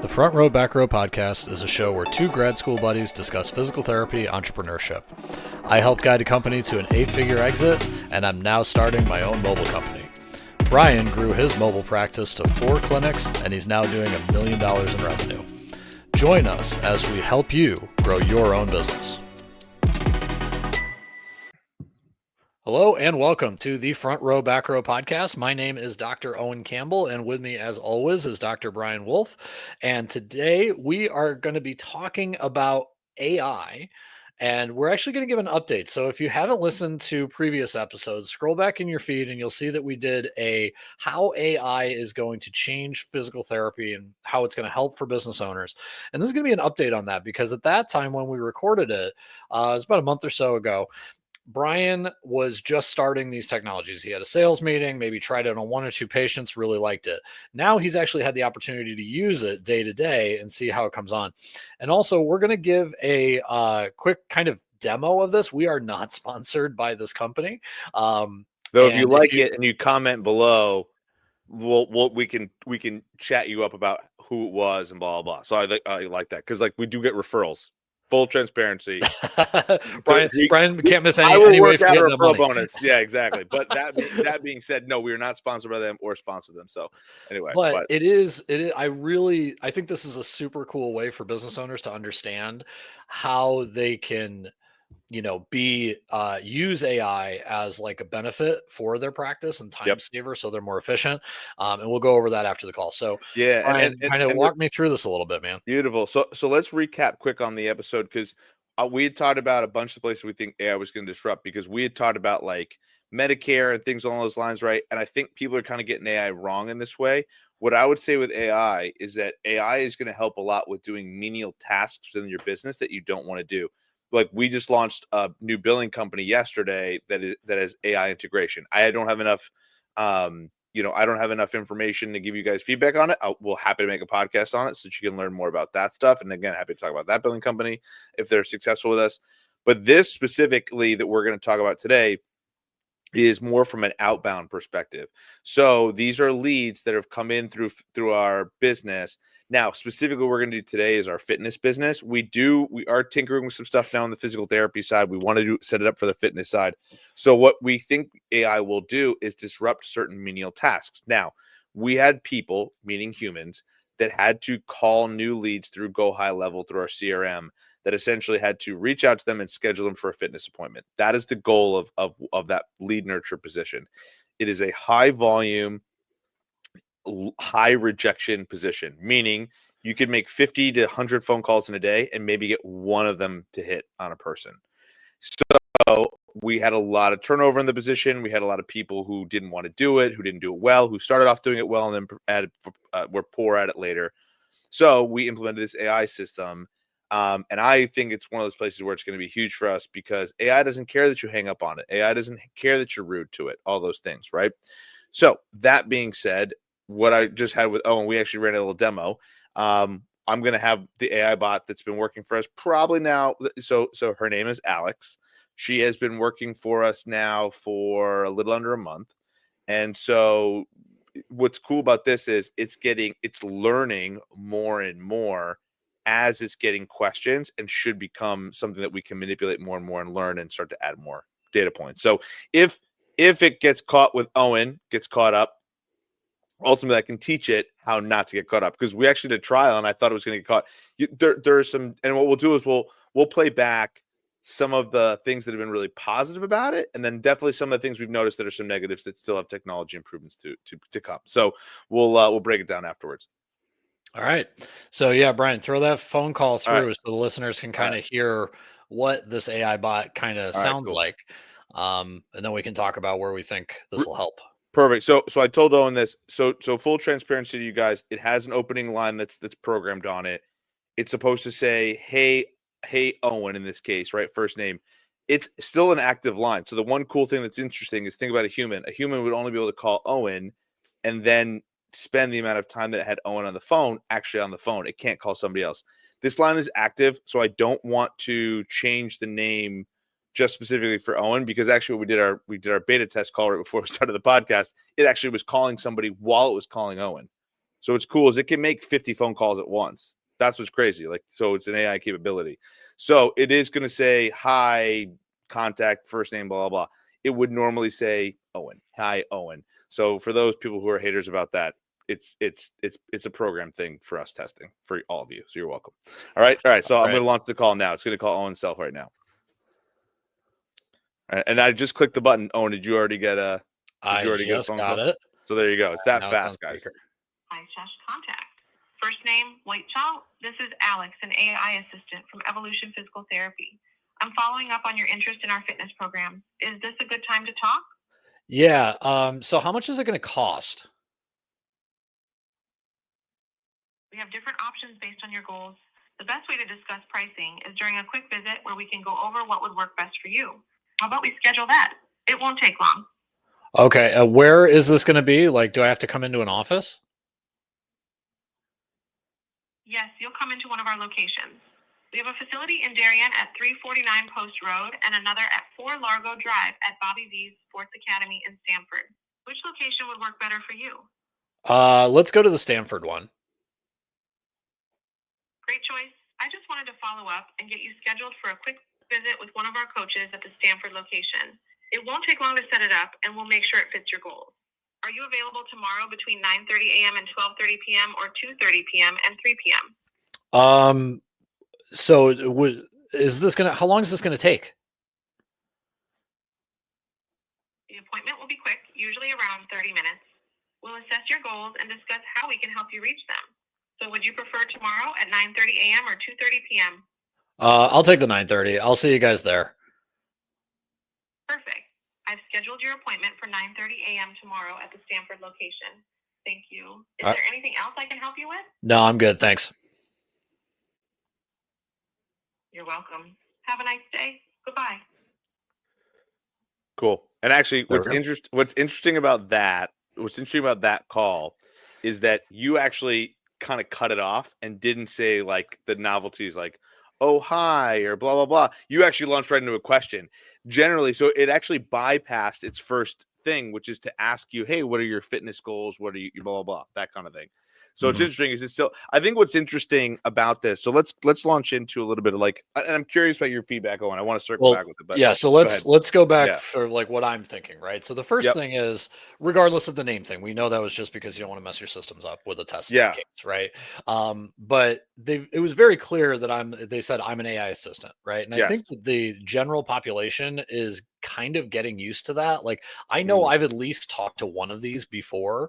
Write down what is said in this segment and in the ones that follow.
The Front Row Back Row podcast is a show where two grad school buddies discuss physical therapy entrepreneurship. I helped guide a company to an 8-figure exit, and I'm now starting my own mobile company. Brian grew his mobile practice to 4 clinics, and he's now doing $1 million in revenue. Join us as we help you grow your own business. Hello and welcome to the Front Row Back Row podcast. My name is Dr. Owen Campbell, and with me as always is Dr. Brian Wolf. And today we are going to be talking about AI, and we're actually going to give an update. So if you haven't listened to previous episodes, scroll back in your feed and you'll see that we did a how AI is going to change physical therapy and how it's going to help for business owners. And this is going to be an update on that because at that time when we recorded it, it was about a month or so ago. Brian was just starting these technologies. He had a sales meeting, maybe tried it on 1 or 2 patients, really liked it. Now he's actually had the opportunity to use it day to day and see how it comes on. And also, we're going to give a quick kind of demo of this. We are not sponsored by this company. Though if you like it and you comment below, we can chat you up about who it was and blah blah blah. So I like that because we do get referrals. Full transparency. Brian can't miss any. I will any work way out a referral bonus. Yeah, exactly. But that being said, no, we are not sponsored by them or sponsor them. So anyway, but it is. I think this is a super cool way for business owners to understand how they can, use AI as like a benefit for their practice and time saver, so they're more efficient. And we'll go over that after the call. So yeah, Brian, kind of walk me through this a little bit, man. Beautiful. So let's recap quick on the episode because we had talked about a bunch of places we think AI was going to disrupt because we had talked about like Medicare and things along those lines, right? And I think people are kind of getting AI wrong in this way. What I would say with AI is that AI is going to help a lot with doing menial tasks within your business that you don't want to do. Like we just launched a new billing company yesterday that has AI integration. I don't have enough I don't have enough information to give you guys feedback on it. We'll happy to make a podcast on it so that you can learn more about that stuff. And again, happy to talk about that billing company if they're successful with us. But this specifically that we're going to talk about today is more from an outbound perspective. So these are leads that have come in through our business. Now, specifically, what we're going to do today is our fitness business. We are tinkering with some stuff now on the physical therapy side. We want to set it up for the fitness side. So what we think AI will do is disrupt certain menial tasks. Now, we had people, meaning humans, that had to call new leads through Go High Level through our CRM that essentially had to reach out to them and schedule them for a fitness appointment. That is the goal of that lead nurture position. It is a high volume, high rejection position, meaning you could make 50 to 100 phone calls in a day and maybe get one of them to hit on a person. So we had a lot of turnover in the position. We had a lot of people who didn't want to do it, who didn't do it well, who started off doing it well and then were poor at it later. So we implemented this AI system. And I think it's one of those places where it's going to be huge for us because AI doesn't care that you hang up on it. AI doesn't care that you're rude to it, all those things, right? So that being said, what I just had with Owen, we actually ran a little demo. I'm going to have the AI bot that's been working for us probably now. So her name is Alex. She has been working for us now for a little under a month. And so what's cool about this is it's learning more and more as it's getting questions and should become something that we can manipulate more and more and learn and start to add more data points. So if it gets caught with Owen, gets caught up, ultimately I can teach it how not to get caught up because we actually did a trial and I thought it was going to get caught. There's some, and what we'll do is we'll play back some of the things that have been really positive about it, and then definitely some of the things we've noticed that are some negatives that still have technology improvements to come. So we'll break it down afterwards. All right. So yeah, Brian, throw that phone call through so the listeners can kind of hear what this AI bot kind of sounds like. And then we can talk about where we think this will help. Perfect. So I told Owen this. So full transparency to you guys, it has an opening line that's programmed on it. It's supposed to say, hey Owen, in this case, right? First name. It's still an active line. So the one cool thing that's interesting is think about a human. A human would only be able to call Owen and then spend the amount of time that it had Owen on the phone actually on the phone. It can't call somebody else. This line is active, so I don't want to change the name just specifically for Owen, because actually we did our beta test call right before we started the podcast. It actually was calling somebody while it was calling Owen. So what's cool is it can make 50 phone calls at once. That's what's crazy. Like, so it's an AI capability. So it is going to say, hi, contact, first name, blah, blah, blah. It would normally say Owen. Hi, Owen. So for those people who are haters about that, it's a program thing for us testing for all of you. So you're welcome. All right. So I'm going to launch the call now. It's going to call Owen Self right now. All right, and I just clicked the button. Owen, did you already get a? I just got it. So there you go. It's that fast, guys. Hi, contact. First name, Whitechild. This is Alex, an AI assistant from Evolution Physical Therapy. I'm following up on your interest in our fitness program. Is this a good time to talk? Yeah. So how much is it going to cost? We have different options based on your goals. The best way to discuss pricing is during a quick visit where we can go over what would work best for you. How about we schedule that? It won't take long. Okay. Where is this going to be? Like, do I have to come into an office? Yes, you'll come into one of our locations. We have a facility in Darien at 349 Post Road and another at 4 Largo Drive at Bobby V's Sports Academy in Stamford. Which location would work better for you? Let's go to the Stamford one. Great choice. I just wanted to follow up and get you scheduled for a quick visit with one of our coaches at the Stamford location. It won't take long to set it up, and we'll make sure it fits your goals. Are you available tomorrow between 9:30 a.m. and 12:30 p.m. or 2:30 p.m. and 3 p.m.? So is this how long is this going to take? The appointment will be quick, usually around 30 minutes. We'll assess your goals and discuss how we can help you reach them. So would you prefer tomorrow at 9:30 a.m. or 2:30 p.m.? I'll take the 9:30. I'll see you guys there. Perfect. I've scheduled your appointment for 9:30 a.m. tomorrow at the Stamford location. Thank you. Is there anything else I can help you with? No, I'm good. Thanks. You're welcome. Have a nice day. Goodbye. Cool. And actually, what's interesting about that call is that you actually kind of cut it off and didn't say like the novelties like, oh, hi, or blah, blah, blah. You actually launched right into a question generally. So it actually bypassed its first thing, which is to ask you, hey, what are your fitness goals? What are you, blah, blah, blah, that kind of thing. So it's interesting. Is it still? I think what's interesting about this. So let's launch into a little bit of like, and I'm curious about your feedback, Owen. I want to circle back with it, but yeah. So let's go back for like what I'm thinking, right? So the first thing is, regardless of the name thing, we know that was just because you don't want to mess your systems up with a test case, right? But it was very clear that they said I'm an AI assistant, right? And I think that the general population is kind of getting used to that. Like I know I've at least talked to one of these before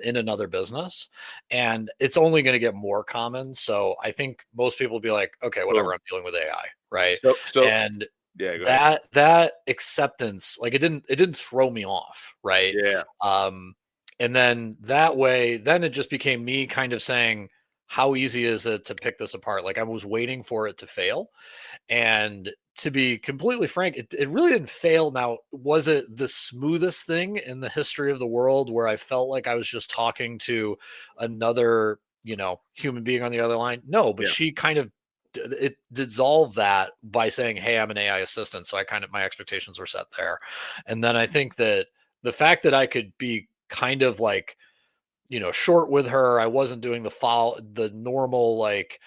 in another business, and it's only going to get more common. So I think most people will be like, okay, whatever, I'm dealing with AI, right? And that acceptance, like it didn't throw me off, right? And then that way, then it just became me kind of saying, how easy is it to pick this apart? Like I was waiting for it to fail. And to be completely frank, it really didn't fail. Now, was it the smoothest thing in the history of the world where I felt like I was just talking to another, human being on the other line? No, but she kind of dissolved that by saying, hey, I'm an AI assistant. So my expectations were set there. And then I think that the fact that I could be kind of like, short with her, I wasn't doing the normal, like,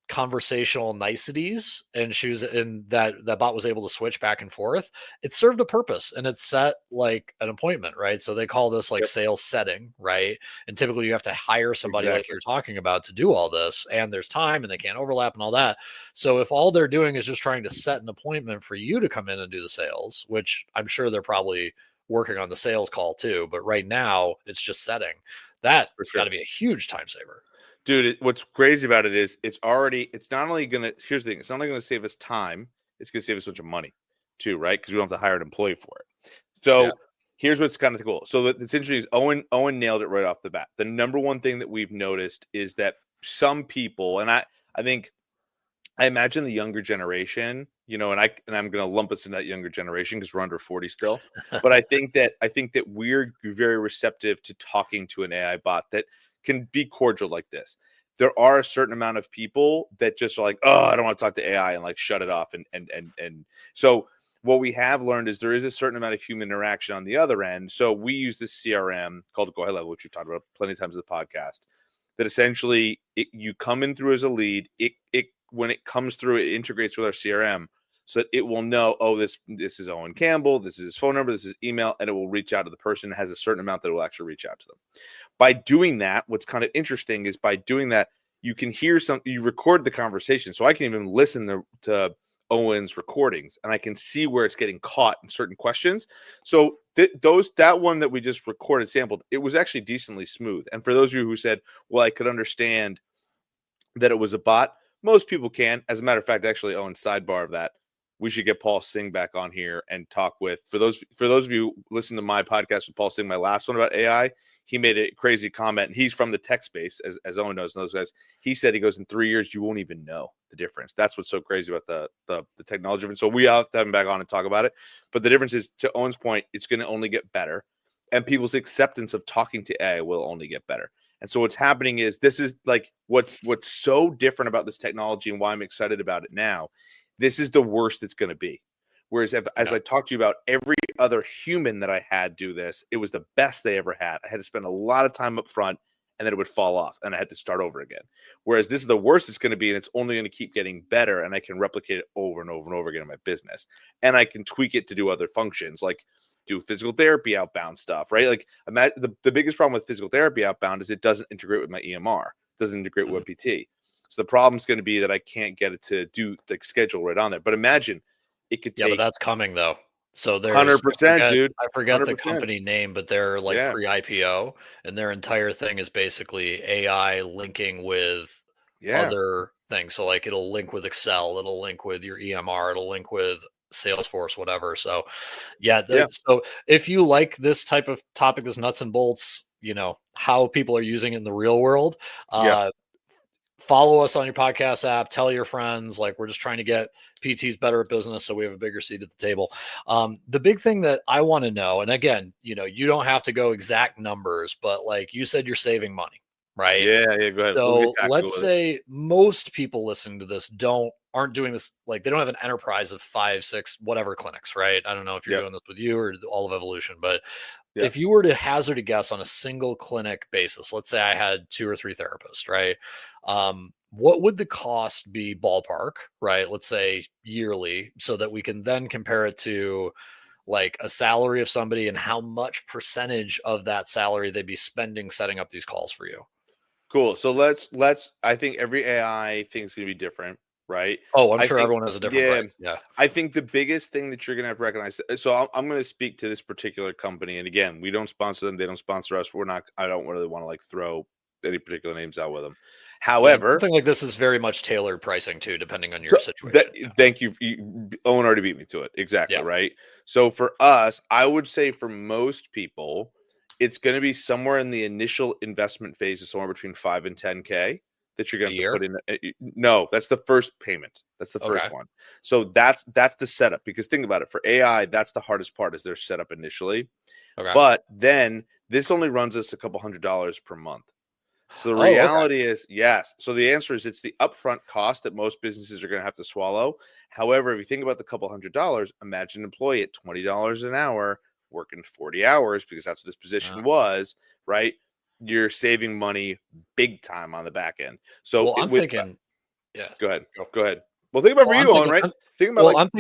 conversational niceties, and she was in that bot was able to switch back and forth. It served a purpose, and it set like an appointment, right? So they call this like sales setting, right? And typically you have to hire somebody like you're talking about to do all this, and there's time and they can't overlap and all that. So if all they're doing is just trying to set an appointment for you to come in and do the sales, which I'm sure they're probably working on the sales call too, but right now it's just setting. That's got to be a huge time saver. Dude, what's crazy about it is it's not only going to, here's the thing, it's not only going to save us time, it's going to save us a bunch of money too, right? Because we don't have to hire an employee for it. So here's what's kind of cool. So it's interesting is Owen nailed it right off the bat. The number one thing that we've noticed is that some people, and I imagine the younger generation, and I'm going to lump us in that younger generation because we're under 40 still. But I think that we're very receptive to talking to an AI bot that can be cordial like this. There are a certain amount of people that just are like, oh, I don't want to talk to AI and like shut it off. And so what we have learned is there is a certain amount of human interaction on the other end. So we use this CRM called Go High Level, which we've talked about plenty of times in the podcast, that essentially you come in through as a lead. It when it comes through, it integrates with our CRM so that it will know, oh, this is Owen Campbell, this is his phone number, this is email, and it will reach out to the person. It has a certain amount that it will actually reach out to them. By doing that, what's kind of interesting is by doing that, you can hear you record the conversation. So I can even listen to Owen's recordings and I can see where it's getting caught in certain questions. So that one that we just recorded, sampled, it was actually decently smooth. And for those of you who said, well, I could understand that it was a bot, most people can. As a matter of fact, actually, Owen, sidebar of that, we should get Paul Singh back on here and talk with, for those of you who listen to my podcast with Paul Singh, my last one about AI, he made a crazy comment, and he's from the tech space, as Owen knows, and those guys. He said he goes, in 3 years, you won't even know the difference. That's what's so crazy about the technology difference. So we have to have him back on and talk about it. But the difference is, to Owen's point, it's going to only get better, and people's acceptance of talking to AI will only get better. And so what's happening is, this is like what's so different about this technology and why I'm excited about it now. This is the worst it's going to be. Whereas as I talked to you about, every other human that I had do this, it was the best they ever had. I had to spend a lot of time up front, and then it would fall off, and I had to start over again. Whereas this is the worst it's going to be, and it's only going to keep getting better, and I can replicate it over and over and over again in my business. And I can tweak it to do other functions, like do physical therapy outbound stuff, right? Like, the biggest problem with physical therapy outbound is it doesn't integrate with my EMR. It doesn't integrate with PT. So the problem is going to be that I can't get it to do the schedule right on there. But imagine it could take. Yeah, but that's coming though. So there's 100%, dude. I forget 100%. the company name, but they're like pre-IPO, and their entire thing is basically AI linking with other things. So like, it'll link with Excel, it'll link with your EMR, it'll link with Salesforce, whatever. So so if you like this type of topic, this nuts and bolts, how people are using it in the real world, follow us on your podcast app, tell your friends. Like, we're just trying to get PTs better at business, so we have a bigger seat at the table. The big thing that I want to know, and again, you don't have to go exact numbers, but like you said, you're saving money, right? Yeah, go ahead. So let's say most people listening to this aren't doing this, like they don't have an enterprise of 5, 6, whatever clinics, right? I don't know if you're doing this with you or all of Evolution, but if you were to hazard a guess on a single clinic basis, let's say I had 2 or 3 therapists, right? What would the cost be ballpark, right? Let's say yearly, so that we can then compare it to like a salary of somebody and how much percentage of that salary they'd be spending setting up these calls for you. Cool. So I think every AI thing is going to be different, right? Oh, I'm sure everyone has a different price. Yeah. I think the biggest thing that you're going to have to recognize, so I'm going to speak to this particular company. And again, we don't sponsor them. They don't sponsor us. I don't really want to like throw any particular names out with them. However, something like this is very much tailored pricing too, depending on your situation. Thank you. Owen already beat me to it. Exactly. Right. So for us, I would say for most people, it's going to be somewhere in the initial investment phase of somewhere between 5 and 10K that you're going to put in. No, that's the first payment. That's the first one. So that's the setup, because think about it. For AI, that's the hardest part, is their setup initially. Okay. But then this only runs us a couple $100s per month. So the reality is, yes. So the answer is, it's the upfront cost that most businesses are going to have to swallow. However, if you think about the couple $100s, imagine an employee at $20 an hour working 40 hours, because that's what this position was, right? You're saving money big time on the back end. So I'm thinking, go ahead. Well, think about you, Owen, right? I'm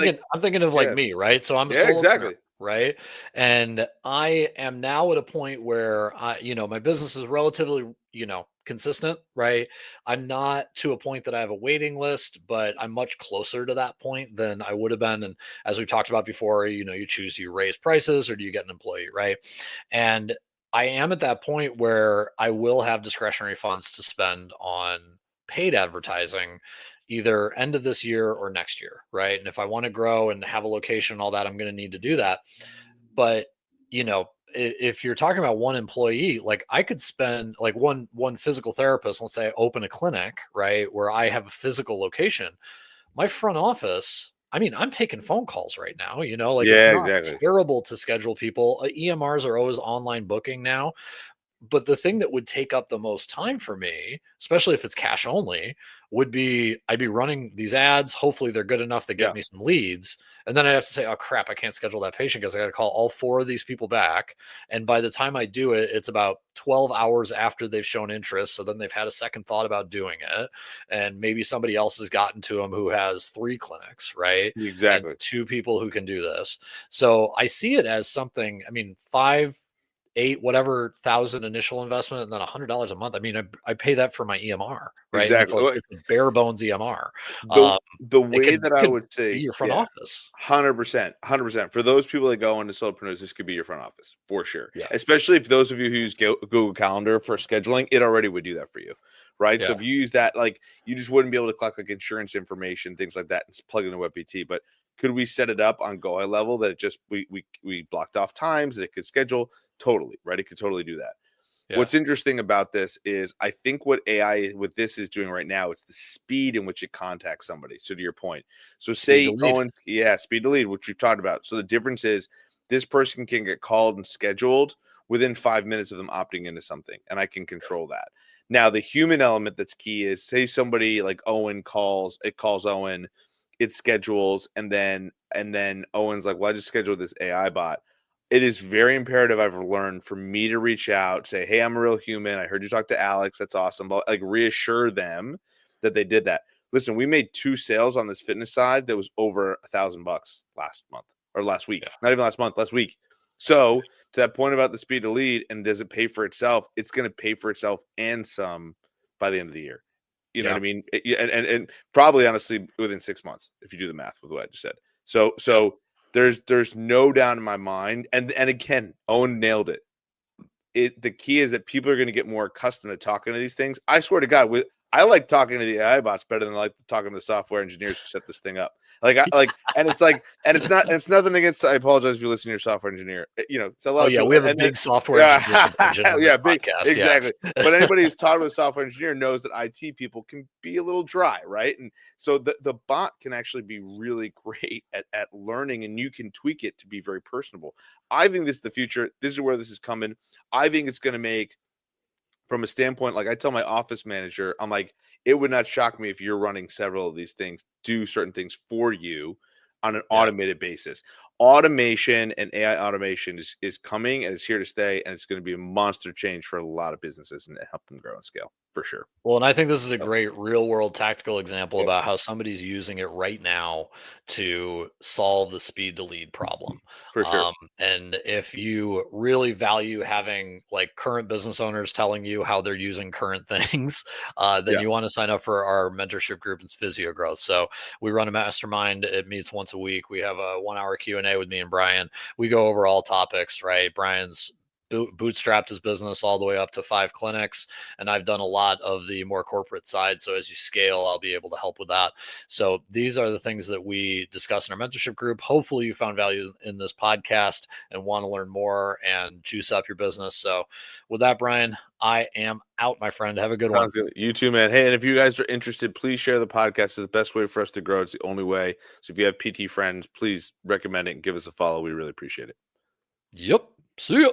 thinking of like me, right? So I'm a solo right? And I am now at a point where my business is relatively, consistent, right? I'm not to a point that I have a waiting list, but I'm much closer to that point than I would have been. And as we talked about before, you choose, do you raise prices or do you get an employee, right? And I am at that point where I will have discretionary funds to spend on paid advertising, either end of this year or next year, right? And if I want to grow and have a location and all that, I'm going to need to do that. But, if you're talking about one employee, like I could spend like one physical therapist, let's say I open a clinic, right, where I have a physical location, my front office, I mean, I'm taking phone calls right now, it's not terrible to schedule people. EMRs are always online booking now. But the thing that would take up the most time for me, especially if it's cash only, would be I'd be running these ads. Hopefully they're good enough to get me some leads. And then I'd have to say, oh crap, I can't schedule that patient because I got to call all 4 of these people back. And by the time I do it, it's about 12 hours after they've shown interest. So then they've had a second thought about doing it. And maybe somebody else has gotten to them who has 3 clinics, right? Exactly. And 2 people who can do this. So I see it as something, I mean, 5, 8, whatever thousand initial investment, and then $100 a month. I mean, I pay that for my EMR, right? Exactly. It's a bare bones EMR. The way that I would say be your front office. 100%. For those people that go into solopreneurs, this could be your front office for sure. Yeah. Especially if those of you who use Google Calendar for scheduling, it already would do that for you, right? Yeah. So if you use that, like you just wouldn't be able to collect like insurance information, things like that, and plug into WebPT. But could we set it up on GoHi level that it just we blocked off times that it could schedule? Totally, right? It could totally do that. Yeah. What's interesting about this is I think what AI with this is doing right now, it's the speed in which it contacts somebody. So to your point, so say Owen, speed to lead, which we've talked about. So the difference is this person can get called and scheduled within 5 minutes of them opting into something, and I can control that. Now the human element that's key is say somebody like Owen calls Owen, it schedules, and then Owen's like, well, I just scheduled this AI bot. It is very imperative, I've learned, for me to reach out, say, hey, I'm a real human. I heard you talk to Alex. That's awesome. But like reassure them that they did that. Listen, we made 2 sales on this fitness side that was over $1,000 last month or last week. Yeah. Not even last month, last week. So to that point about the speed to lead and does it pay for itself? It's going to pay for itself and some by the end of the year. You know what I mean? And probably honestly within 6 months, if you do the math with what I just said. So there's no doubt in my mind. And again, Owen nailed it. The key is that people are going to get more accustomed to talking to these things. I swear to God, I like talking to the AI bots better than I like talking to the software engineers who set this thing up. And it's nothing against. I apologize if you listen to your software engineer. You know, it's a lot. We have a big software engineer. Big, exactly. But anybody who's taught with a software engineer knows that IT people can be a little dry, right? And so the bot can actually be really great at learning, and you can tweak it to be very personable. I think this is the future. This is where this is coming. I think it's going to make, from a standpoint, like I tell my office manager, I'm like, it would not shock me if you're running several of these things, do certain things for you on an automated basis. Automation and AI automation is coming and it's here to stay, and it's going to be a monster change for a lot of businesses and help them grow and scale for sure. Well, and I think this is a great real world tactical example about how somebody's using it right now to solve the speed to lead problem. For sure. And if you really value having like current business owners telling you how they're using current things, then you want to sign up for our mentorship group. It's Physio Growth. So we run a mastermind. It meets once a week. We have a 1-hour Q&A with me and Brian. We go over all topics, right? Brian's bootstrapped his business all the way up to 5 clinics, and I've done a lot of the more corporate side. So as you scale, I'll be able to help with that. So these are the things that we discuss in our mentorship group. Hopefully you found value in this podcast and want to learn more and juice up your business. So with that, Brian, I am out, my friend. Have a good one. Good. You too, man. Hey, and if you guys are interested, please share the podcast. It's the best way for us to grow. It's the only way. So if you have PT friends, please recommend it and give us a follow. We really appreciate it. Yep. See ya.